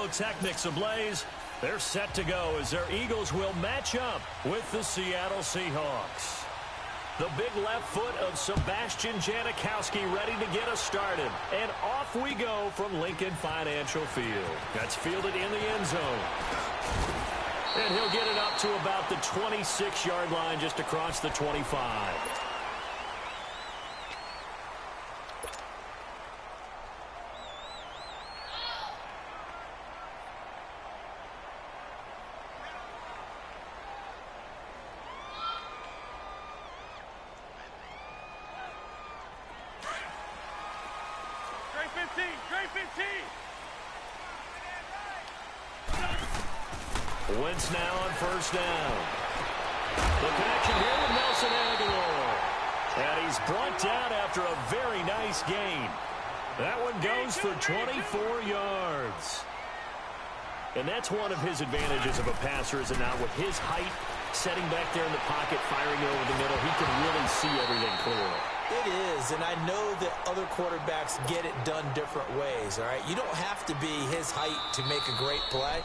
pyrotechnics ablaze. They're set to go as their Eagles will match up with the Seattle Seahawks. The big left foot of Sebastian Janikowski ready to get us started. And off we go from Lincoln Financial Field. That's fielded in the end zone. And he'll get it up to about the 26-yard line just across the 25. Wentz now on first down. The connection here with Nelson Aguilar. And he's brought down after a very nice gain. That one goes for 24 yards. And that's one of his advantages of a passer, is it not? With his height, setting back there in the pocket, firing over the middle, he can really see everything clearly. It is, and I know that other quarterbacks get it done different ways, all right? You don't have to be his height to make a great play,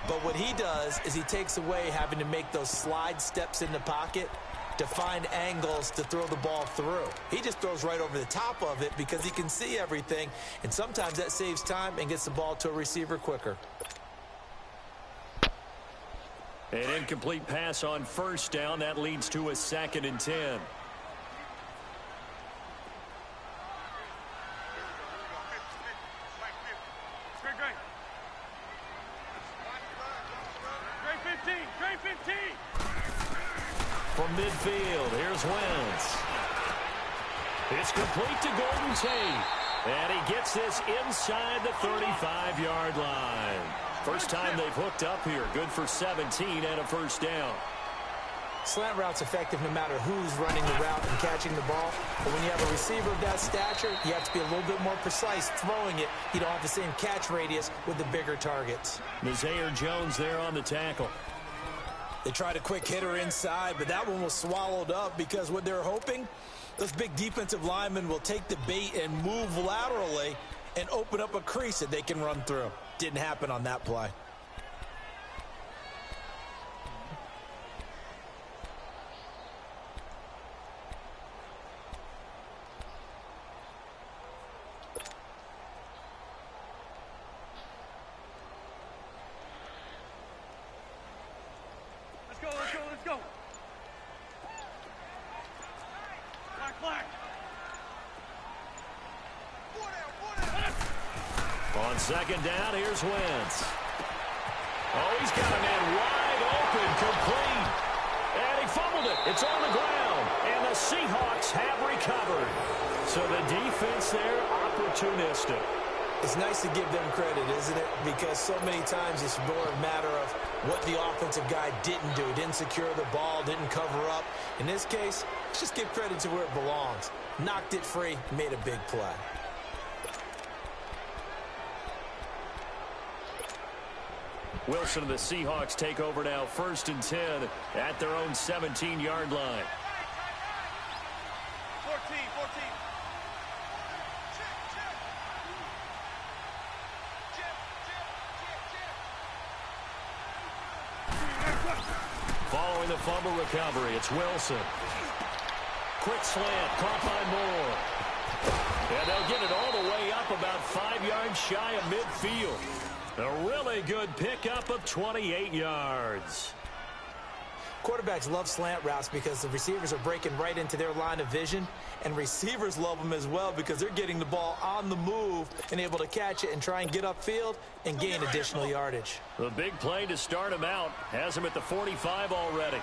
but what he does is he takes away having to make those slide steps in the pocket to find angles to throw the ball through. He just throws right over the top of it because he can see everything, and sometimes that saves time and gets the ball to a receiver quicker. An incomplete pass on first down. That leads to a 2nd and 10. From midfield, here's Wentz. It's complete to Golden Tate. And he gets this inside the 35-yard line. First time they've hooked up here. Good for 17 and a first down. Slant route's effective no matter who's running the route and catching the ball. But when you have a receiver of that stature, you have to be a little bit more precise throwing it. You don't have the same catch radius with the bigger targets. Nazaire Jones there on the tackle. They tried a quick hitter inside, but that one was swallowed up because what they're hoping, those big defensive linemen will take the bait and move laterally and open up a crease that they can run through. Didn't happen on that play. Let's go. Black. On second down, here's Wentz. Oh, he's got a man wide open, complete. And he fumbled it. It's on the ground. And the Seahawks have recovered. So the defense there, opportunistic. It's nice to give them credit, isn't it? Because so many times it's more a matter of what the offensive guy didn't do. Didn't secure the ball, didn't cover up. In this case, let's just give credit to where it belongs. Knocked it free, made a big play. Wilson and the Seahawks take over now, 1st and 10 at their own 17-yard line. 14. Following the fumble recovery, it's Wilson. Quick slant, caught by Moore. And they'll get it all the way up about 5 yards shy of midfield. A really good pickup of 28 yards. Quarterbacks love slant routes because the receivers are breaking right into their line of vision, and receivers love them as well because they're getting the ball on the move and able to catch it and try and get upfield and gain additional yardage. The big play to start him out has him at the 45 already.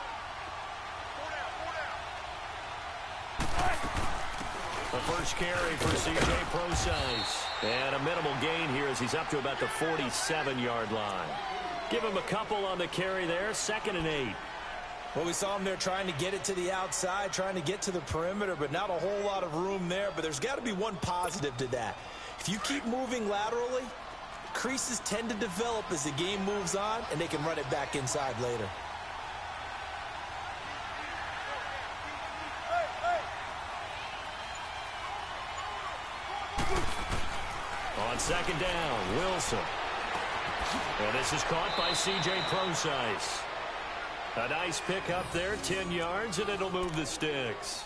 The first carry for C.J. Prosise. And a minimal gain here as he's up to about the 47-yard line. Give him a couple on the carry there, 2nd and 8. Well, we saw him there trying to get it to the outside, trying to get to the perimeter, but not a whole lot of room there. But there's got to be one positive to that. If you keep moving laterally, creases tend to develop as the game moves on, and they can run it back inside later. On second down, Wilson. And this is caught by C.J. Procise. A nice pick up there, 10 yards, and it'll move the sticks.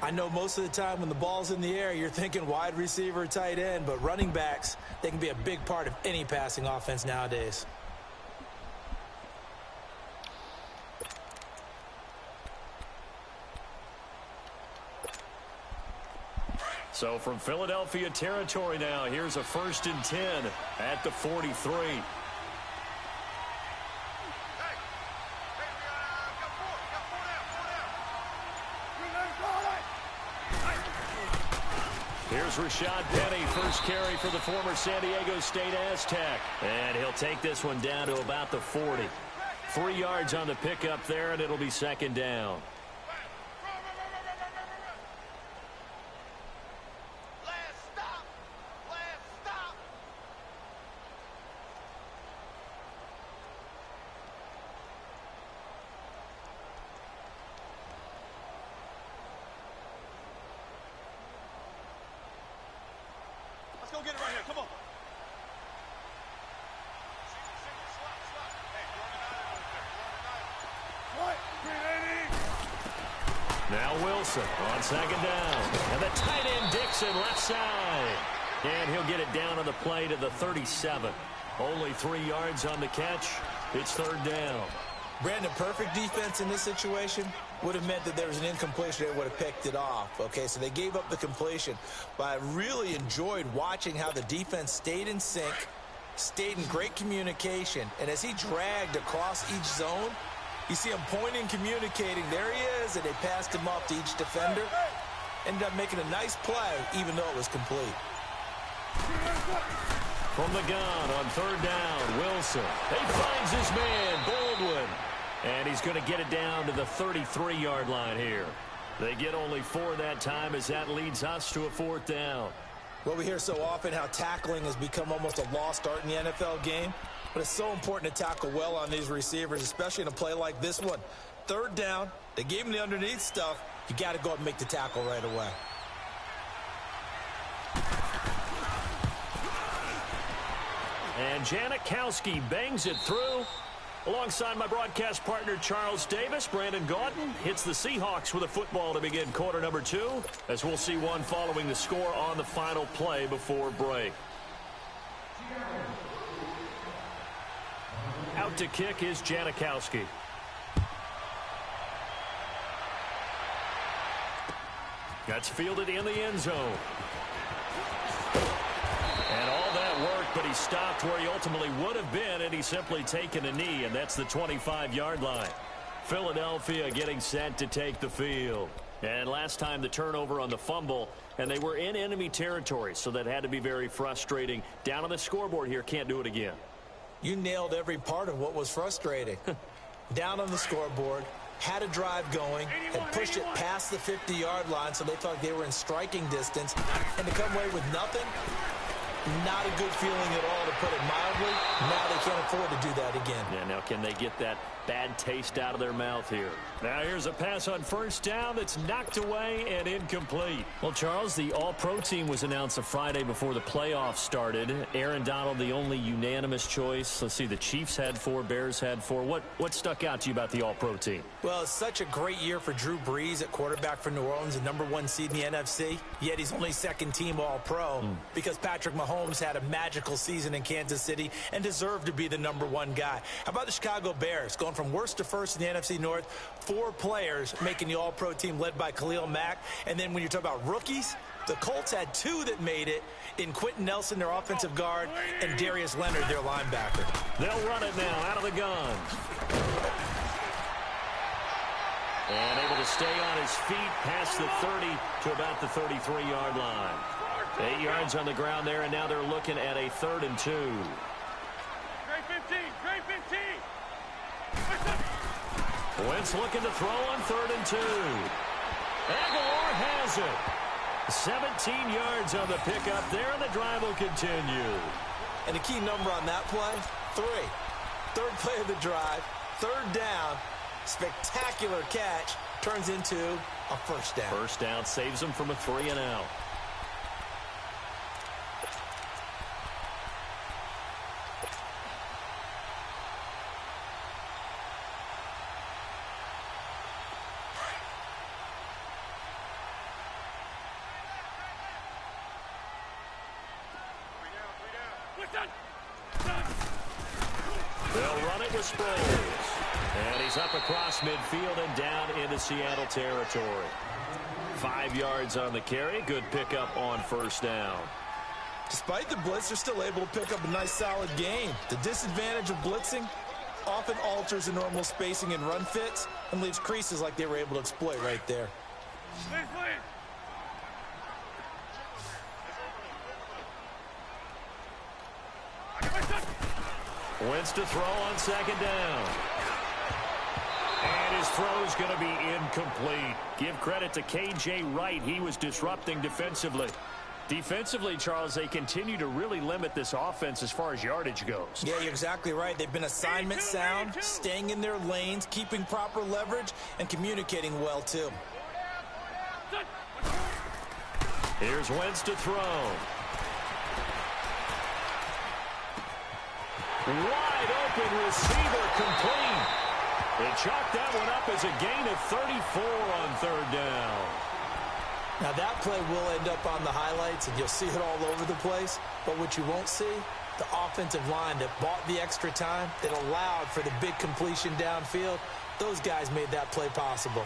I know most of the time when the ball's in the air, you're thinking wide receiver, tight end, but running backs, they can be a big part of any passing offense nowadays. So from Philadelphia territory now, here's a 1st and 10 at the 43. Here's Rashad Penny, first carry for the former San Diego State Aztec. And he'll take this one down to about the 40. 3 yards on the pickup there, and it'll be 2nd down. Let's go get it right here. Come on. Now Wilson on 2nd down. And the tight end Dixon left side. And he'll get it down on the play to the 37. Only 3 yards on the catch. It's 3rd down. Brandon, perfect defense in this situation would have meant that there was an incompletion. They would have picked it off. Okay, so they gave up the completion. But I really enjoyed watching how the defense stayed in sync, stayed in great communication. And as he dragged across each zone, you see him pointing, communicating. There he is, and they passed him off to each defender. Ended up making a nice play, even though it was complete. From the gun on 3rd down, Wilson. He finds his man, Baldwin. And he's going to get it down to the 33-yard line here. They get only 4 that time as that leads us to a 4th down. Well, we hear so often how tackling has become almost a lost art in the NFL game. But it's so important to tackle well on these receivers, especially in a play like this one. 3rd down, they gave him the underneath stuff. You got to go up and make the tackle right away. And Janikowski bangs it through. Alongside my broadcast partner, Charles Davis, Brandon Gaudin hits the Seahawks with a football to begin quarter number 2, as we'll see one following the score on the final play before break. Out to kick is Janikowski. That's fielded in the end zone. And all that work, but he stopped where he ultimately would have been, and he's simply taken a knee, and that's the 25-yard line. Philadelphia getting set to take the field. And last time the turnover on the fumble, and they were in enemy territory, so that had to be very frustrating. Down on the scoreboard here, can't do it again. You nailed every part of what was frustrating. Down on the scoreboard, had a drive going, had pushed it past the 50-yard line, so they thought they were in striking distance, and to come away with nothing, not a good feeling at all, to put it mildly. Now they can't afford to do that again. Yeah, now can they get that bad taste out of their mouth here? Now here's a pass on 1st down that's knocked away and incomplete. Well, Charles, the All-Pro team was announced a Friday before the playoffs started. Aaron Donald, the only unanimous choice. Let's see, the Chiefs had 4, Bears had 4. What stuck out to you about the All-Pro team? Well, it's such a great year for Drew Brees at quarterback for New Orleans, the #1 seed in the NFC. Yet he's only 2nd team All-Pro because Patrick Mahomes had a magical season in Kansas City and deserved to be the #1 guy. How about the Chicago Bears going from worst to first in the NFC North? 4 players making the All-Pro team led by Khalil Mack. And then when you talk about rookies, the Colts had 2 that made it in Quentin Nelson, their offensive guard, and Darius Leonard, their linebacker. They'll run it now out of the gun. And able to stay on his feet past the 30 to about the 33-yard line. 8 yards on the ground there, and now they're looking at a 3rd and 2. Great 15. Great 15. Wentz looking to throw on 3rd and 2. Aguilar has it. 17 yards on the pickup there, and the drive will continue. And the key number on that play, 3. 3rd play of the drive, 3rd down, spectacular catch, turns into a 1st down. 1st down saves them from a 3 and out. Sproles. And he's up across midfield and down into Seattle territory. 5 yards on the carry. Good pickup on first down. Despite the blitz, they're still able to pick up a nice, solid gain. The disadvantage of blitzing often alters the normal spacing and run fits and leaves creases like they were able to exploit right there. Please. Wentz to throw on second down. And his throw's going to be incomplete. Give credit to K.J. Wright. He was disrupting defensively. Defensively, Charles, they continue to really limit this offense as far as yardage goes. Yeah, you're exactly right. They've been assignment sound, staying in their lanes, keeping proper leverage, and communicating well, too. Here's Wentz to throw. Wide open receiver complete. They chalked that one up as a gain of 34 on third down. Now that play will end up on the highlights, and you'll see it all over the place. But what you won't see, the offensive line that bought the extra time, that allowed for the big completion downfield, those guys made that play possible.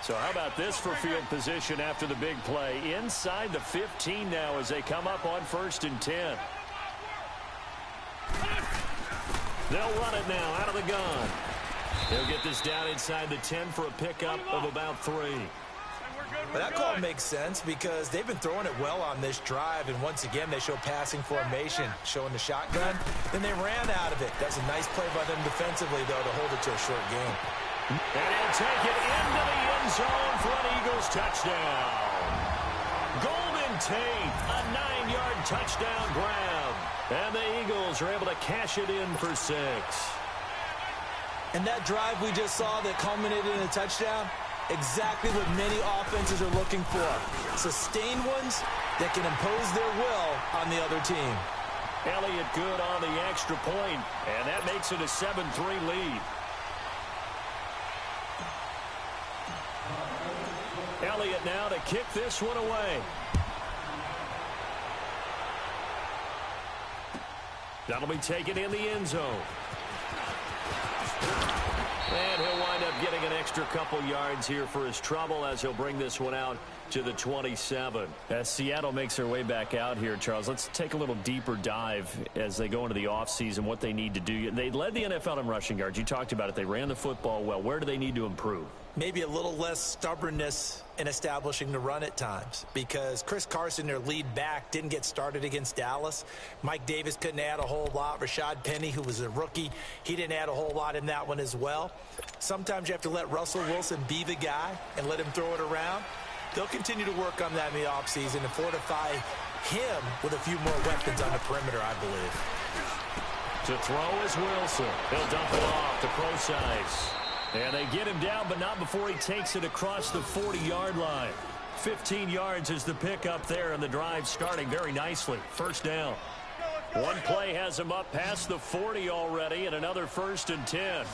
So how about this for field position after the big play? Inside the 15 now as they come up on 1st and 10. They'll run it now out of the gun. They'll get this down inside the 10 for a pickup of about 3. Well, that call makes sense because they've been throwing it well on this drive, and once again they show passing formation, showing the shotgun. Then they ran out of it. That's a nice play by them defensively, though, to hold it to a short game. And he'll take it into the end zone for an Eagles touchdown. Golden Tate, a 9-yard touchdown grab. And the Eagles are able to cash it in for 6. And that drive we just saw that culminated in a touchdown, exactly what many offenses are looking for. Sustained ones that can impose their will on the other team. Elliott good on the extra point, and that makes it a 7-3 lead. Elliott now to kick this one away. That'll be taken in the end zone. And he'll wind up getting an extra couple yards here for his trouble as he'll bring this one out to the 27. As Seattle makes their way back out here, Charles, let's take a little deeper dive as they go into the offseason, what they need to do. They led the NFL in rushing yards. You talked about it. They ran the football well. Where do they need to improve? Maybe a little less stubbornness in establishing the run at times, because Chris Carson, their lead back, didn't get started against Dallas. Mike Davis couldn't add a whole lot. Rashad Penny, who was a rookie, he didn't add a whole lot in that one as well. Sometimes you have to let Russell Wilson be the guy and let him throw it around. They'll continue to work on that in the offseason and fortify him with a few more weapons on the perimeter, I believe. To throw is Wilson. He'll dump it off to Procise. And they get him down, but not before he takes it across the 40-yard line. 15 yards is the pickup there, and the drive starting very nicely. First down. One play has him up past the 40 already, and another 1st and 10.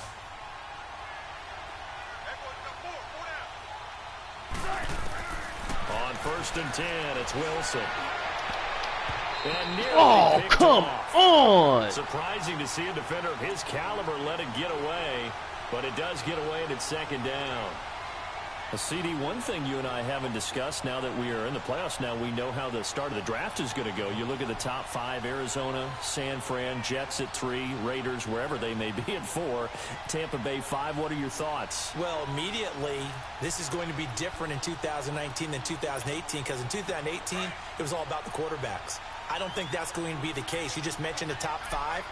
On 1st and 10, it's Wilson. And nearly picked off. On! Surprising to see a defender of his caliber let it get away. But it does get away, and it's 2nd down. Well, CD, one thing you and I haven't discussed now that we are in the playoffs now, we know how the start of the draft is going to go. You look at the top 5, Arizona, San Fran, Jets at 3, Raiders, wherever they may be at 4, Tampa Bay 5. What are your thoughts? Well, immediately, this is going to be different in 2019 than 2018, because in 2018, it was all about the quarterbacks. I don't think that's going to be the case. You just mentioned the top 5.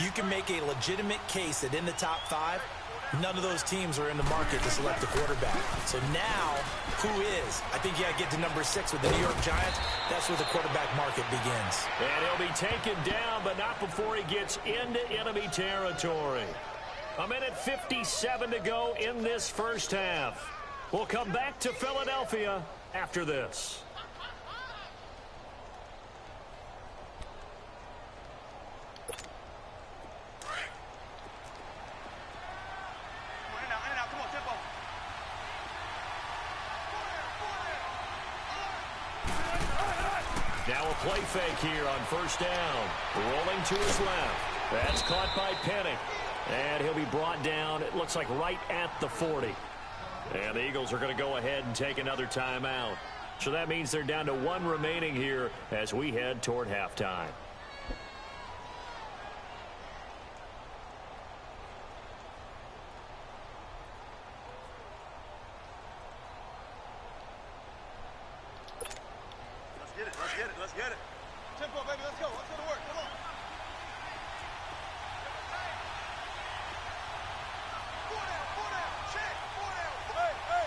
You can make a legitimate case that in the top 5, none of those teams are in the market to select a quarterback. So now, who is? I think you got to get to number 6 with the New York Giants. That's where the quarterback market begins. And he'll be taken down, but not before he gets into enemy territory. 1:57 to go in this first half. We'll come back to Philadelphia after this. Now a play fake here on 1st down. Rolling to his left. That's caught by Penny. And he'll be brought down, it looks like right at the 40. And the Eagles are going to go ahead and take another timeout. So that means they're down to 1 remaining here as we head toward halftime. Let's get it. Tempo, baby, let's go. Let's go to work. Come on. Four down. Check. 4 down. Hey.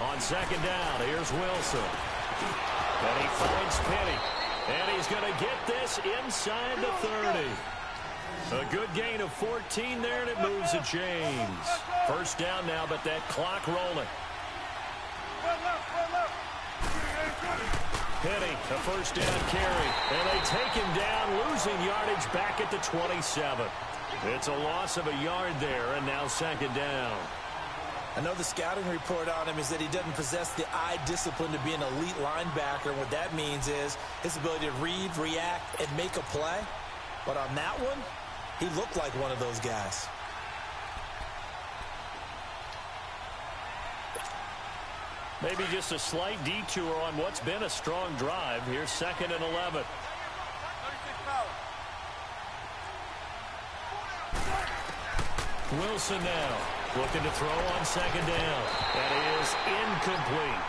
On second down, here's Wilson. And he finds Penny. And he's going to get this inside the 30. A good gain of 14 there, and it moves to James. First down now, but that clock rolling. Penny, a first down carry. And they take him down, losing yardage back at the 27. It's a loss of a yard there, and now second down. I know the scouting report on him is that he doesn't possess the eye discipline to be an elite linebacker. What that means is his ability to read, react, and make a play. But on that one, he looked like one of those guys. Maybe just a slight detour on what's been a strong drive. Here's second and 11. Wilson now looking to throw on second down. That is incomplete.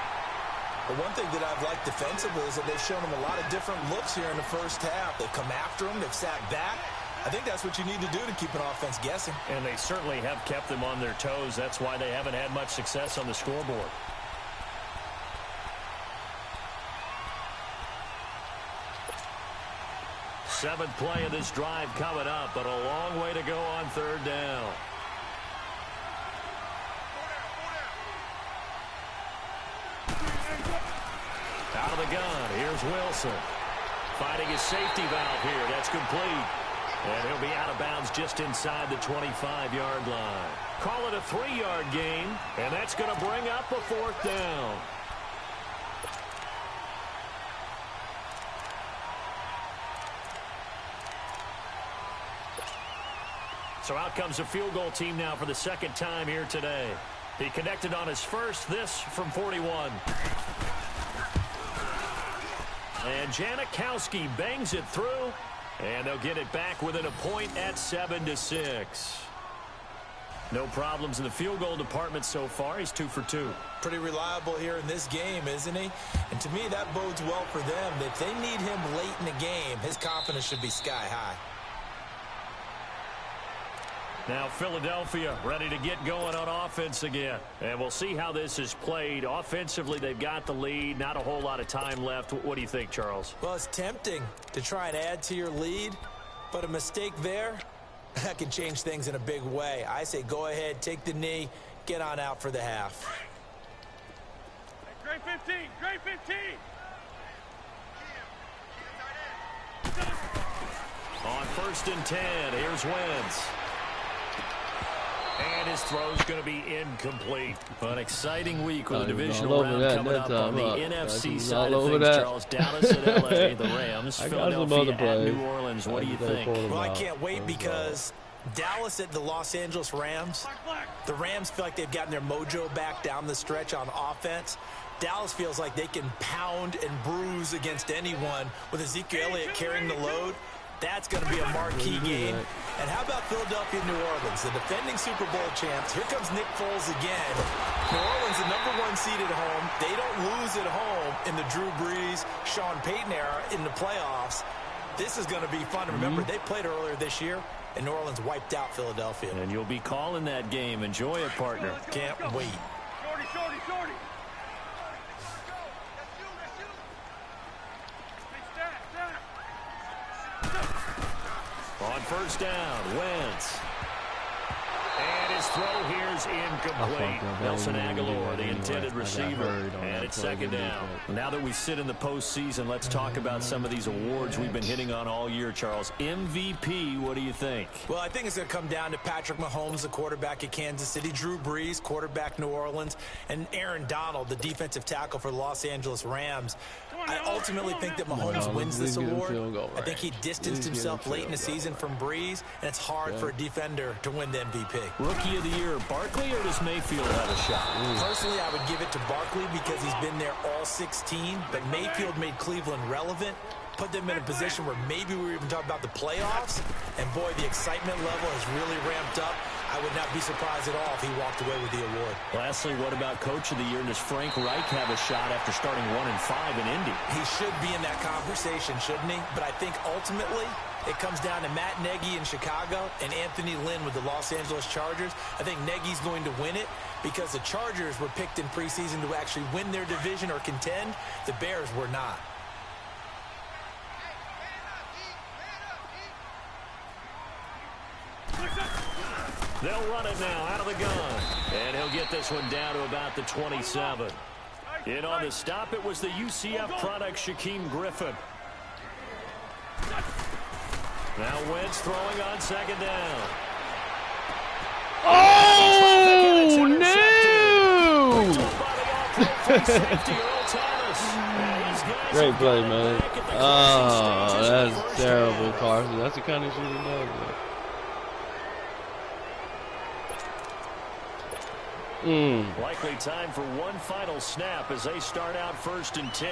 The one thing that I've liked defensively is that they've shown him a lot of different looks here in the first half. They've come after him. They've sat back. I think that's what you need to do to keep an offense guessing. And they certainly have kept them on their toes. That's why they haven't had much success on the scoreboard. Seventh play of this drive coming up, but a long way to go on third down. Out of the gun, here's Wilson. Finding his safety valve here, that's complete. And he'll be out of bounds just inside the 25-yard line. Call it a 3-yard gain, and that's going to bring up a fourth down. So out comes the field goal team now for the second time here today. He connected on his first, this from 41. And Janikowski bangs it through, and they'll get it back within a point at 7-6. No problems in the field goal department so far. He's 2 for 2. Pretty reliable here in this game, isn't he? And to me, that bodes well for them. If they need him late in the game, his confidence should be sky high. Now Philadelphia ready to get going on offense again. And we'll see how this is played. Offensively, they've got the lead. Not a whole lot of time left. What do you think, Charles? Well, it's tempting to try and add to your lead, but a mistake there, that can change things in a big way. I say go ahead, take the knee, get on out for the half. Grade 15, grade 15. On first and 10, here's Wentz. And his throw's going to be incomplete. An exciting week with the divisional round coming up on the NFC side of things, Charles. Dallas and L.A., the Rams, Philadelphia and New Orleans. What do you think? Well, I can't wait because Dallas at the Los Angeles Rams, the Rams feel like they've gotten their mojo back down the stretch on offense. Dallas feels like they can pound and bruise against anyone with Ezekiel Elliott carrying the load. That's going to be a marquee game. And how about Philadelphia, New Orleans, the defending Super Bowl champs? Here comes Nick Foles again. New Orleans, the #1 seed at home. They don't lose at home in the Drew Brees, Sean Payton era in the playoffs. This is going to be fun. Remember, they played earlier this year, and New Orleans wiped out Philadelphia. And you'll be calling that game. Enjoy it, partner. Can't wait. Shorty. On first down, Wentz. And his throw here's incomplete. Nelson Aguilar, the intended receiver, and it's second down. Now that we sit in the postseason, let's talk about some of these awards we've been hitting on all year, Charles. MVP, what do you think? Well, I think it's going to come down to Patrick Mahomes, the quarterback at Kansas City, Drew Brees, quarterback New Orleans, and Aaron Donald, the defensive tackle for the Los Angeles Rams. I ultimately think that Mahomes wins this award. I think he distanced himself late in the season from Brees, and it's hard for a defender to win the MVP. Rookie of the year, Barkley, or does Mayfield have a shot? Personally, I would give it to Barkley because he's been there all 16, but Mayfield made Cleveland relevant, put them in a position where maybe we were even talking about the playoffs, and boy, the excitement level has really ramped up. I would not be surprised at all if he walked away with the award. Lastly, what about Coach of the Year? And does Frank Reich have a shot after starting 1-5 in Indy? He should be in that conversation, shouldn't he? But I think ultimately it comes down to Matt Nagy in Chicago and Anthony Lynn with the Los Angeles Chargers. I think Nagy's going to win it because the Chargers were picked in preseason to actually win their division or contend. The Bears were not. They'll run it now out of the gun. And he'll get this one down to about the 27. In on the stop, it was the UCF product, Shaquem Griffin. Now Wentz throwing on second down. Oh, no! Great play, man. Oh, that's terrible, Carson. That's the kind of shit he does, man. Likely time for one final snap as they start out 1st and 10.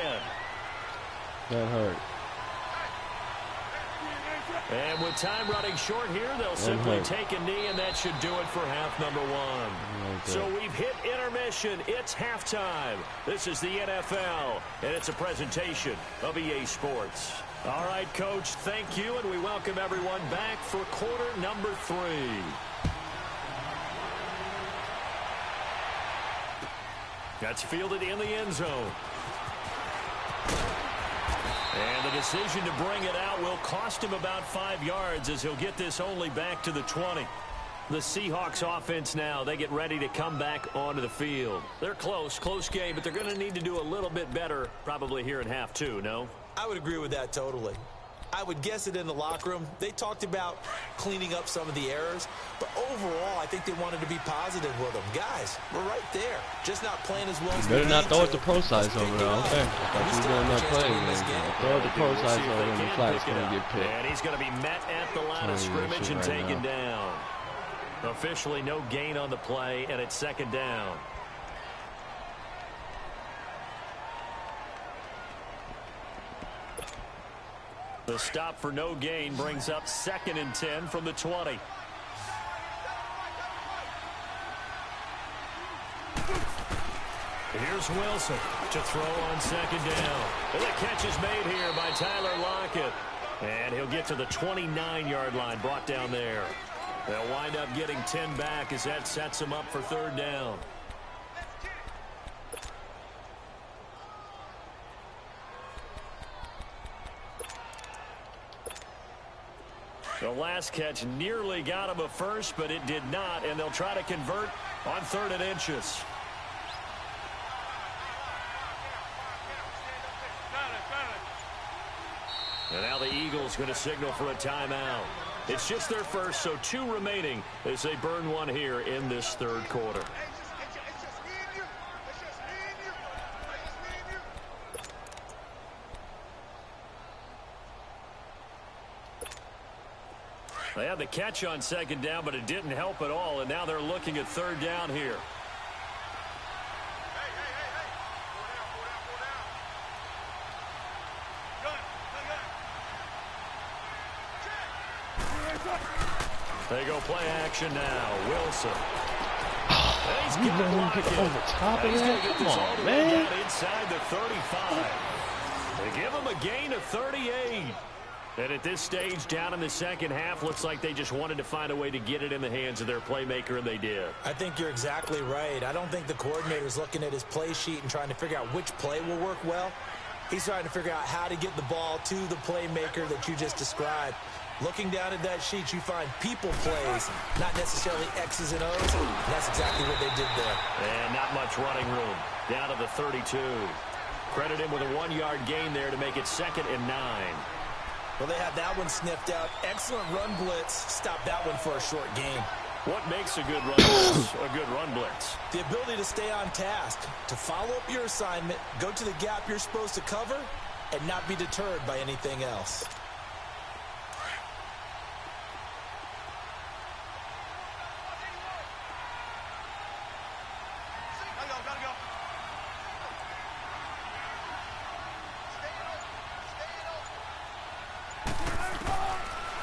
That hurt. And with time running short here, they'll simply take a knee, and that should do it for half number 1. So we've hit intermission. It's halftime. This is the NFL, and it's a presentation of EA Sports. All right, Coach, thank you, and we welcome everyone back for quarter number 3. That's fielded in the end zone. And the decision to bring it out will cost him about 5 yards as he'll get this only back to the 20. The Seahawks offense now, they get ready to come back onto the field. They're close game, but they're going to need to do a little bit better probably here in half 2, no? I would agree with that totally. I would guess it in the locker room. They talked about cleaning up some of the errors, but overall, I think they wanted to be positive with them. Guys, we're right there. Just not playing as well as we better not throw it to to pro size over there. Okay. I thought you were doing that play. Throw it to pro size over there, and the flag's going to get picked. And he's going to be met at the line of scrimmage and taken down. Officially no gain on the play, and it's second down. The stop for no gain brings up 2nd and 10 from the 20. Here's Wilson to throw on second down. And the catch is made here by Tyler Lockett. And he'll get to the 29-yard line, brought down there. They'll wind up getting 10 back as that sets them up for 3rd down. The last catch nearly got him a first, but it did not, and they'll try to convert on 3rd and inches. And now the Eagles going to signal for a timeout. It's just their first, so 2 remaining as they burn one here in this 3rd quarter. They had the catch on second down, but it didn't help at all, and now they're looking at 3rd down here. They go play action now. Wilson. You let him get over top of that? Come on, man. Inside the 35. They give him a gain of 38. And at this stage, down in the second half, looks like they just wanted to find a way to get it in the hands of their playmaker, and they did. I think you're exactly right. I don't think the coordinator's looking at his play sheet and trying to figure out which play will work well. He's trying to figure out how to get the ball to the playmaker that you just described. Looking down at that sheet, you find people plays, not necessarily X's and O's. And that's exactly what they did there. And not much running room. Down to the 32. Credit him with a 1-yard gain there to make it 2nd and 9. Well, they had that one sniffed out. Excellent run blitz. Stop that one for a short gain. What makes a good run blitz a good run blitz? The ability to stay on task, to follow up your assignment, go to the gap you're supposed to cover, and not be deterred by anything else.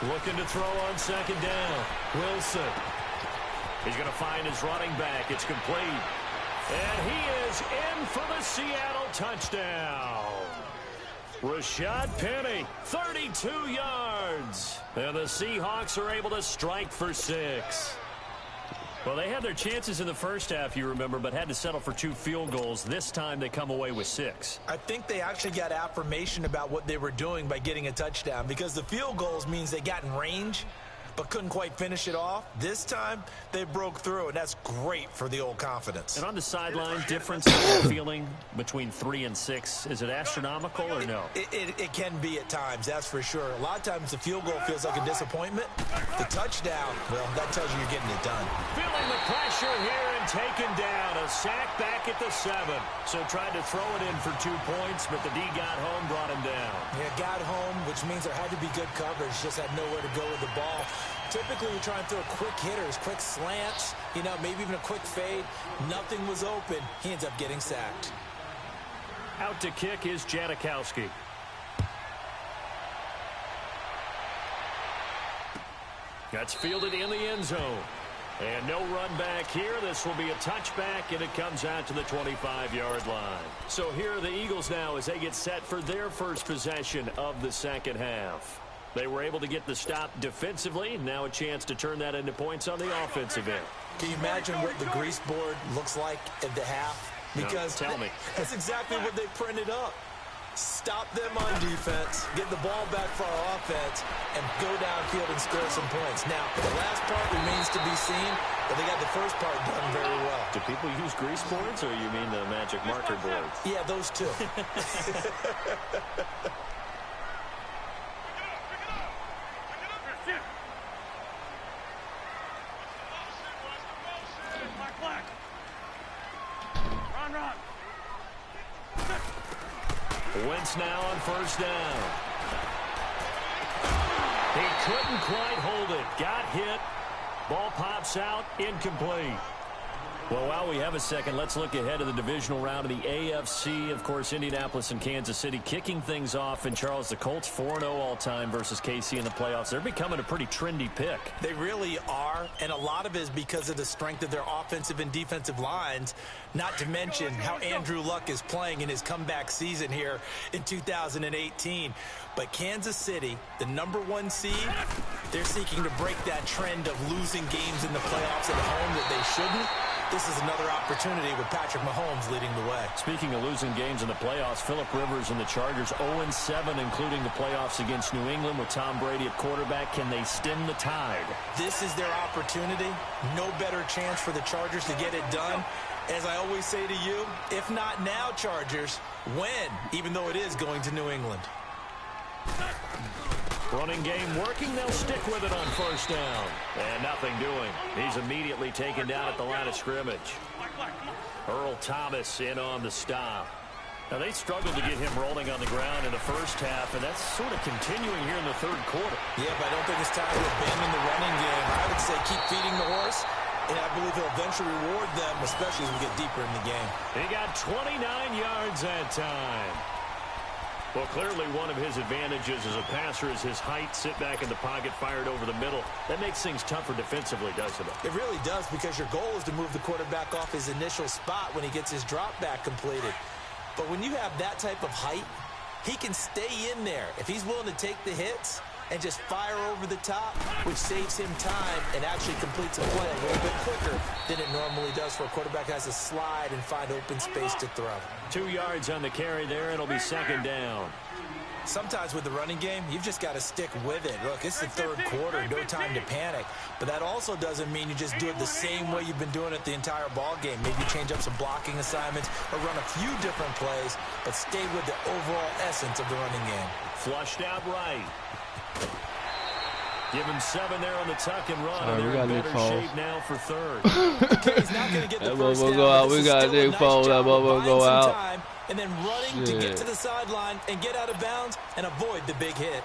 Looking to throw on 2nd down. Wilson. He's going to find his running back. It's complete. And he is in for the Seattle touchdown. Rashad Penny, 32 yards. And the Seahawks are able to strike for 6. Well, they had their chances in the first half, you remember, but had to settle for 2 field goals. This time they come away with 6. I think they actually got affirmation about what they were doing by getting a touchdown, because the field goals means they got in range but couldn't quite finish it off. This time they broke through, and that's great for the old confidence. And on the sideline, difference in feeling between 3 and 6, is it astronomical or no? It can be at times, that's for sure. A lot of times the field goal feels like a disappointment. The touchdown, well, that tells you you're getting it done. Feeling the pressure here and taken down. A sack back at the 7. So tried to throw it in for 2 points, but the D got home, brought him down. Yeah, got home, which means there had to be good coverage. Just had nowhere to go with the ball. Typically, you try and throw quick hitters, quick slants, maybe even a quick fade. Nothing was open. He ends up getting sacked. Out to kick is Janikowski. That's fielded in the end zone. And no run back here. This will be a touchback, and it comes out to the 25-yard line. So here are the Eagles now as they get set for their first possession of the second half. They were able to get the stop defensively. Now a chance to turn that into points on the offensive end. Can you imagine what the grease board looks like at the half? Because no, tell me. That's exactly what they printed up. Stop them on defense, get the ball back for our offense, and go downfield and score some points. Now, the last part remains to be seen, but they got the first part done very well. Do people use grease boards, or you mean the magic marker boards? Yeah, those two. Wentz now on first down. He couldn't quite hold it. Got hit. Ball pops out. Incomplete. Well, while we have a second, let's look ahead of the divisional round of the AFC. Of course, Indianapolis and Kansas City kicking things off. And, Charles, the Colts 4-0 all-time versus KC in the playoffs. They're becoming a pretty trendy pick. They really are, and a lot of it is because of the strength of their offensive and defensive lines, not to mention how Andrew Luck is playing in his comeback season here in 2018. But Kansas City, the #1 seed, they're seeking to break that trend of losing games in the playoffs at home that they shouldn't. This is another opportunity with Patrick Mahomes leading the way. Speaking of losing games in the playoffs, Phillip Rivers and the Chargers 0-7, including the playoffs against New England with Tom Brady at quarterback. Can they stem the tide? This is their opportunity. No better chance for the Chargers to get it done. As I always say to you, if not now, Chargers, when? Even though it is going to New England. Running game working. They'll stick with it on first down. And nothing doing. He's immediately taken down at the line of scrimmage. Earl Thomas in on the stop. Now, they struggled to get him rolling on the ground in the first half, and that's sort of continuing here in the third quarter. Yeah, but I don't think it's time to abandon the running game. I would say keep feeding the horse, and I believe he'll eventually reward them, especially as we get deeper in the game. He got 29 yards that time. Well, clearly one of his advantages as a passer is his height. Sit back in the pocket, fired over the middle. That makes things tougher defensively, doesn't it? It really does, because your goal is to move the quarterback off his initial spot when he gets his drop back completed. But when you have that type of height, he can stay in there. If he's willing to take the hits and just fire over the top, which saves him time and actually completes a play a little bit quicker than it normally does for a quarterback who has to slide and find open space to throw. 2 yards on the carry there. It'll be second down. Sometimes with the running game, you've just got to stick with it. Look, it's the third quarter, no time to panic. But that also doesn't mean you just do it the same way you've been doing it the entire ball game. Maybe change up some blocking assignments or run a few different plays, but stay with the overall essence of the running game. Flushed out right. Give him 7 there on the tuck and run. Right, and they're in better shape now for third. Okay, he's not going to get the first down. Go out. We got Nick Foles. That bubble go out. And then running to get to the sideline and get out of bounds and avoid the big hit.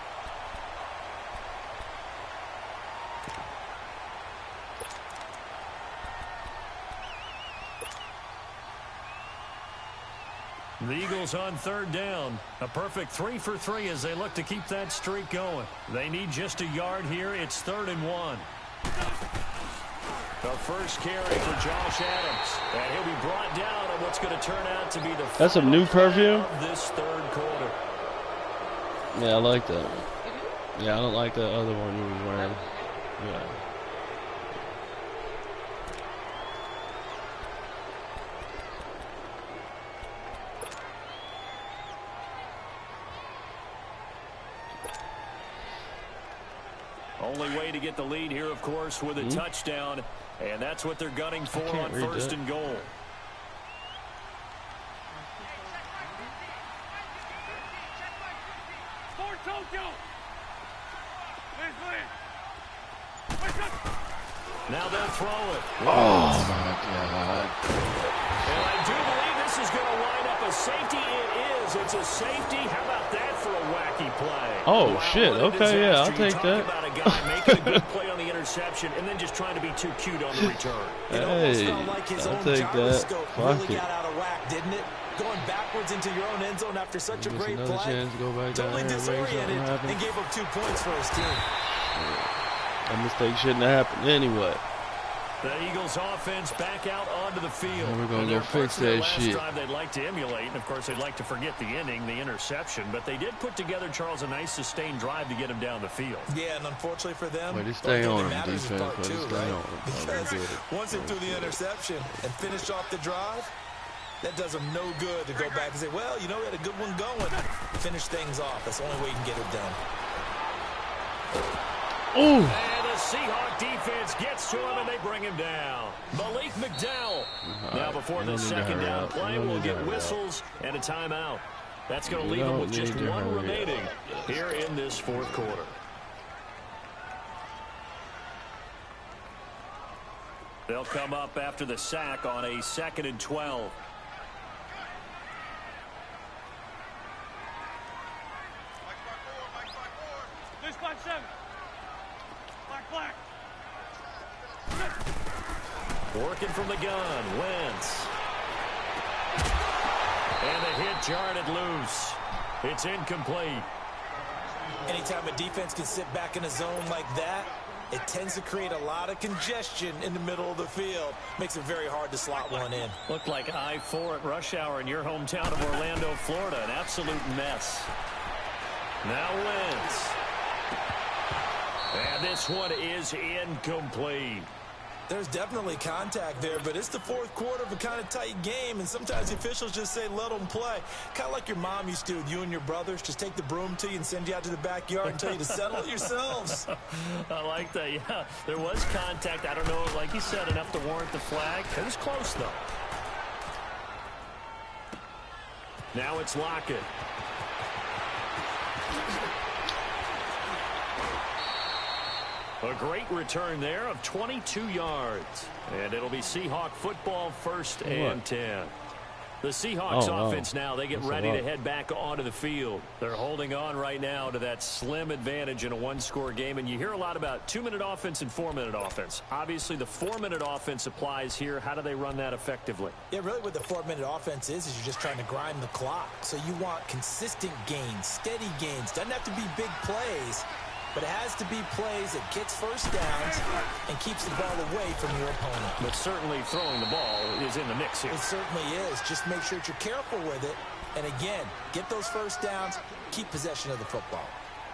The Eagles on third down. A perfect 3 for 3 as they look to keep that streak going. They need just a yard here. It's 3rd and 1. The first carry for Josh Adams. And he'll be brought down on what's going to turn out to be the That's some new perfume? of this third quarter. Yeah, I like that. Yeah, I don't like that other one you was wearing. Yeah. Only way to get the lead here, of course, with a touchdown. And that's what they're gunning for on 1st and goal. Now they'll throw it. Oh, my God. And I do believe this is going to wind up a safety. It is. It's a safety. How about that for a wacky play? Oh, wow, shit. Okay, yeah, I'll take that. About a guy making a good play on the interception and then just trying to be too cute on the return. It almost felt like his own gyroscope really got out of whack, didn't it? Going backwards into your own end zone after such a great play. Totally disoriented and gave up 2 points for his team. That mistake shouldn't have happened anyway. The Eagles offense back out onto the field. And we're going to go fix that shit. Drive they'd like to emulate, and of course they'd like to forget the ending, the interception, but they did put together, Charles, a nice sustained drive to get him down the field. Yeah, and unfortunately for them, they stay on him, defense, right? Because once they threw the interception and finished off the drive, that does them no good to go back and say, well, you know, we had a good one going. Finish things off. That's the only way you can get it done. Ooh. And the Seahawk defense gets to him, and they bring him down. Malik McDowell. Now, before the second down play, we'll get whistles and a timeout. That's going to leave them with just 1 remaining here in this 4th quarter. They'll come up after the sack on a 2nd and 12. Working from the gun, Wentz. And the hit jarred it loose. It's incomplete. Anytime a defense can sit back in a zone like that, it tends to create a lot of congestion in the middle of the field. Makes it very hard to slot one in. Looked like I-4 at rush hour in your hometown of Orlando, Florida. An absolute mess. Now Wentz. And this one is incomplete. There's definitely contact there, but it's the 4th quarter of a kind of tight game, and sometimes the officials just say, let them play. Kind of like your mom used to with you and your brothers. Just take the broom to you and send you out to the backyard and tell you to settle it yourselves. I like that, yeah. There was contact. I don't know, like you said, enough to warrant the flag. It was close, though. Now it's Lockett. A great return there of 22 yards. And it'll be Seahawk football, 1st and 10. The Seahawks offense now, they get ready to head back onto the field. They're holding on right now to that slim advantage in a 1-score game. And you hear a lot about 2-minute offense and 4-minute offense. Obviously, the 4-minute offense applies here. How do they run that effectively? Yeah, really what the 4-minute offense is you're just trying to grind the clock. So you want consistent gains, steady gains. Doesn't have to be big plays, but it has to be plays that gets first downs and keeps the ball away from your opponent. But certainly throwing the ball is in the mix here. It certainly is. Just make sure that you're careful with it. And again, get those first downs, keep possession of the football.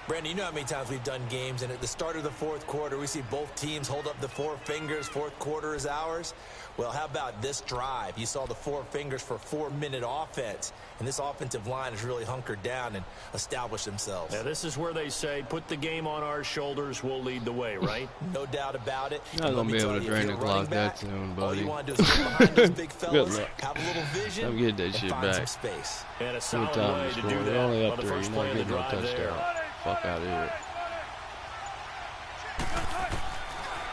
Brandon, you know how many times we've done games, and at the start of the fourth quarter, we see both teams hold up the four fingers, fourth quarter is ours. Well, how about this drive? You saw the four fingers for 4-minute offense, and this offensive line has really hunkered down and established themselves. Now, this is where they say, put the game on our shoulders, we'll lead the way, right? No doubt about it. You're not going to be able to drain the clock that soon, buddy. All you want to do is get behind those big fellas, have a little vision, I'm getting that and shit find back. some space. And a solid Good time way to to score. do They're that only on up the there. first You're play not of the getting no drive touchdown. there. Fuck out of here.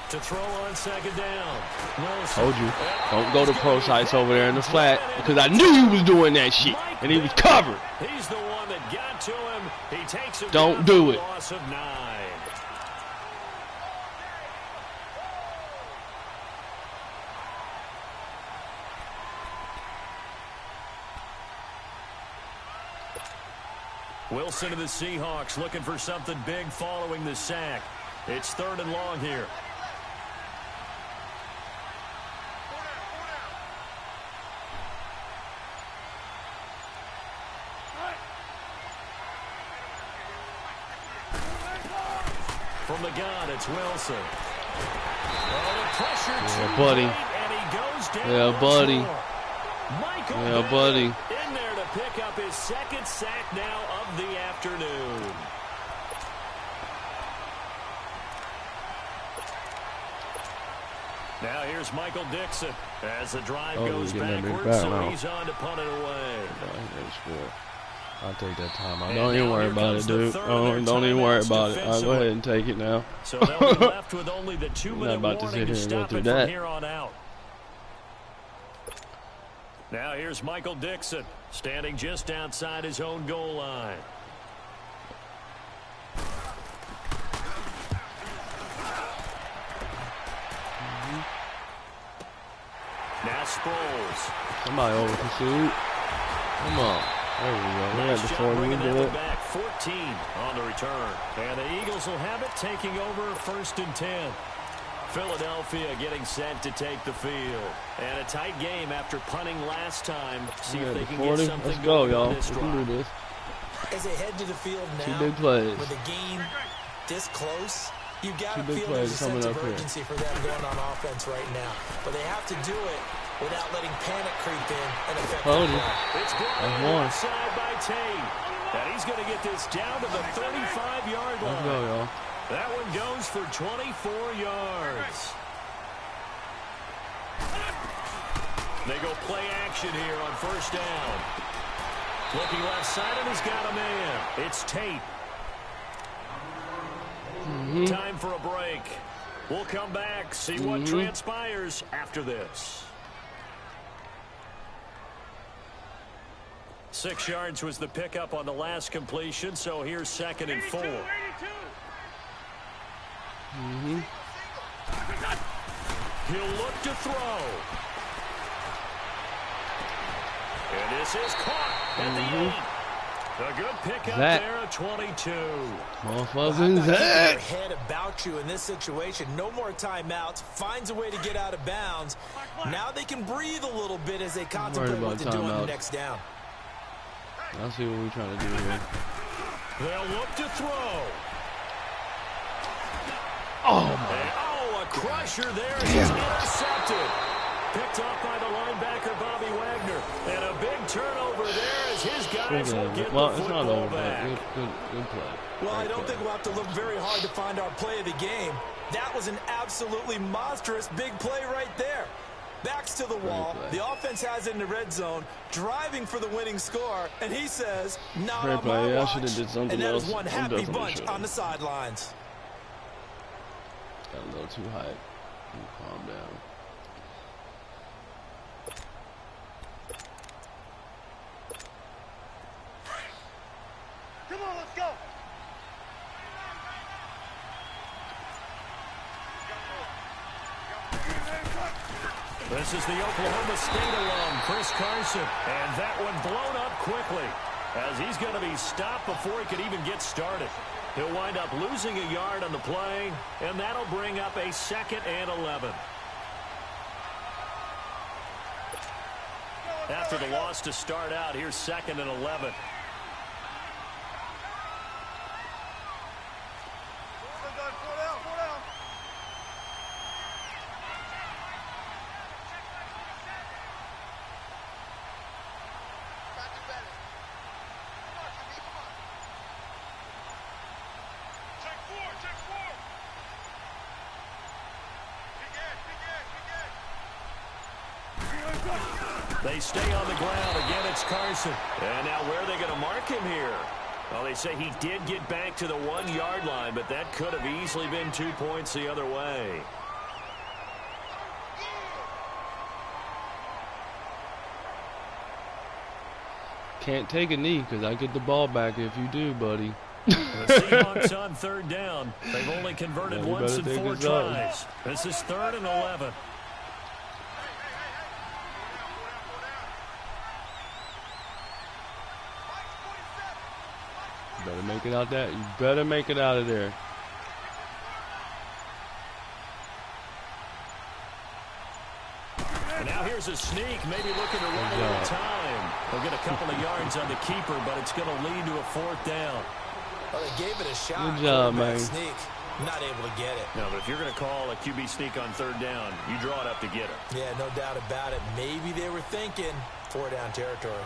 To throw on second down. Wilson. Told you. Don't go to pro sites over there in the flat because I knew you was doing that shit and he was covered. He's the one that got to him. He takes him. Don't do it. Loss of 9. Wilson to the Seahawks looking for something big following the sack. It's 3rd and long here. From the gun, it's Wilson. Oh, the pressure Yeah, buddy. and he goes down. Yeah, buddy. Michael Yeah, buddy. in there to pick up his 2nd sack now of the afternoon. Now here's Michael Dixon as the drive goes backwards, so he's on to punt it away. I'll take that time. Don't even worry about it, dude. Don't even worry about it. I'll go ahead and take it now. So they'll be left with only the 2-minute about to warning sit to here and go stop through it that. from here on out. Now here's Michael Dixon standing just outside his own goal line. Now Sproles. Somebody over pursued. Come on. There we go. We Nice had the job 40. bringing We that did one it. back. 14 on the return. And the Eagles will have it, taking over 1st and 10. Philadelphia getting set to take the field. And a tight game after punting last time. See if they can 40. get something Let's go, going on y'all. this We can do drive. this. As they head to the field now, 2 big plays. with a game this close, you've got to 2 big feel plays there's a coming sense of up here. urgency for them going on offense right now. But they have to do it without letting panic creep in and affect Hold the it. play. It's brought That's on the one. left side by Tate. And he's going to get this down to the 35-yard line. Let's go, y'all. That one goes for 24 yards. They go play action here on 1st down. Looking left side, and he's got a man. It's Tate. Time for a break. We'll come back, see what transpires after this. 6 yards was the pickup on the last completion, so here's 2nd and 4. He'll look to throw. And this is caught at the 8. A good pickup there at 22. Motherfucking Your Zach. head about you in this situation. No more timeouts. Finds a way to get out of bounds. Now they can breathe a little bit as they contemplate what to do on the next down. I'll see what we're trying to do here. They'll look to throw. Oh, my. Oh, a crusher there. He's intercepted. Picked off by the linebacker, Bobby Wagner. And a big turnover there as his guys will get the It's not football over, back. but good play. Well, I don't think we'll have to look very hard to find our play of the game. That was an absolutely monstrous big play right there. Backs to the wall. The offense has it in the red zone, driving for the winning score, and he says, not on my watch. And that is one happy bunch on the sidelines. Got a little too high. Calm down. Come on, let's go. This is the Oklahoma State alum, Chris Carson. And that one blown up quickly as he's going to be stopped before he could even get started. He'll wind up losing a yard on the play, and that'll bring up a 2nd and 11. After the loss to start out, here's 2nd and 11. They stay on the ground. Again, it's Carson. And now where are they going to mark him here? Well, they say he did get back to the 1-yard line, but that could have easily been 2 points the other way. Can't take a knee because I get the ball back if you do, buddy. The Seahawks on 3rd down. They've only converted once in 4 tries. This is 3rd and 11. You better make it out that. You better make it out of there. And now here's a sneak, maybe looking to run a little time. They'll get a couple of yards on the keeper, but it's going to lead to a 4th down. Well, they gave it a shot. Good job, man. Sneak. Not able to get it. No, but if you're going to call a QB sneak on 3rd down, you draw it up to get it. Yeah, no doubt about it. Maybe they were thinking 4-down territory.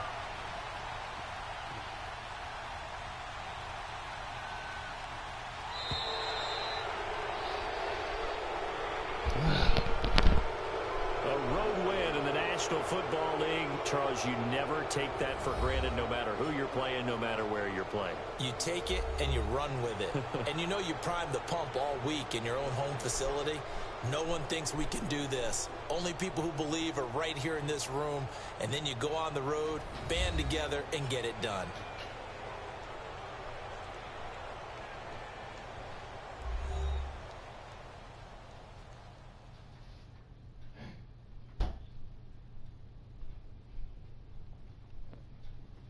National Football League, Charles, you never take that for granted no matter who you're playing, no matter where you're playing. You take it and you run with it. And you know you primed the pump all week in your own home facility. No one thinks we can do this. Only people who believe are right here in this room. And then you go on the road, band together, and get it done.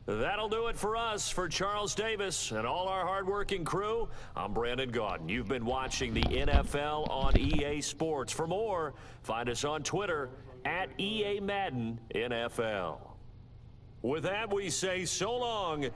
That'll do it for us. For Charles Davis and all our hardworking crew, I'm Brandon Gaudin. You've been watching the NFL on EA Sports. For more, find us on Twitter at EA Madden NFL. With that, we say so long.